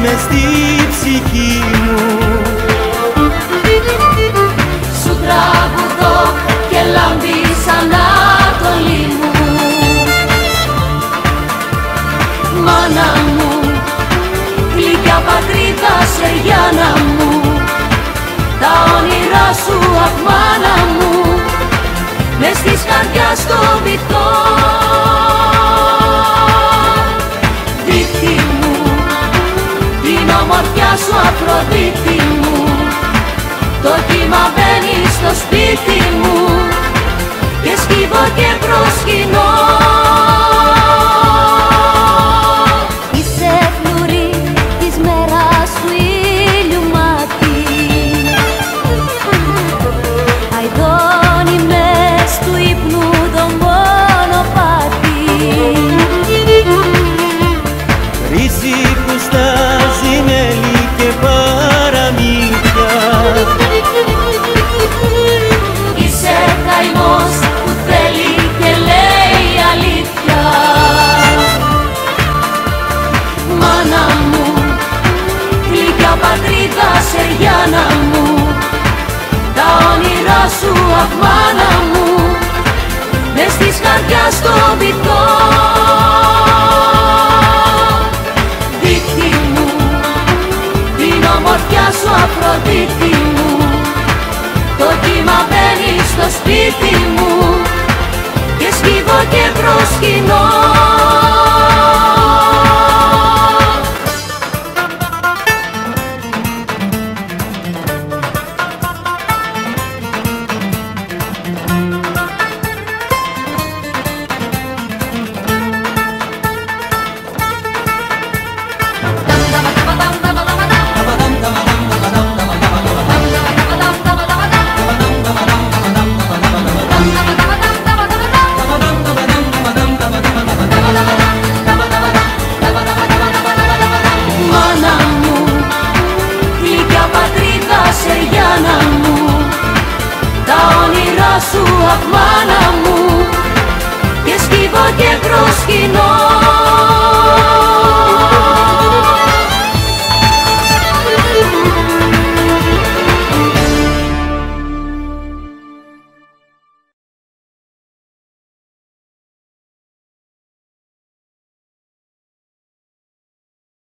μες στη ψυχή μου. Σου τραγουδώ και λάμπεις Ανατολή μου. Μάνα μου, γλυκιά πατρίδα Σεριάνα μου, τα όνειρά σου αχ μάνα μου, μες της καρδιάς το βυθό. Δίχτυ μου, την ομορφιά σου Αφροδίτη μου, το κύμα μπαίνει στο σπίτι μου και σκύβω και προσκυνώ. Είσαι φλουρί της μέρας του ήλιου μάτι, αηδώνει μες του ύπνου το μονοπάτι. Ρύζι που στάζει μέλι και παραμύθια. Είσαι καημός που θέλει και λέει αλήθεια. Μάνα μου, γλυκιά πατρίδα Σεριάνα μου, τα όνειρά σου αχ μάνα μου, μες της καρδιάς το βυθό. Δίχτυ μου, την ομορφιά σου Αφροδίτη μου, το κύμα μπαίνει στο σπίτι μου και σκύβω και προσκυνώ. Μάνα μου, γλυκιά πατρίδα Σεριάνα μου, τα όνειρά σου αχ μάνα μου, και σκύβω και προσκυνώ.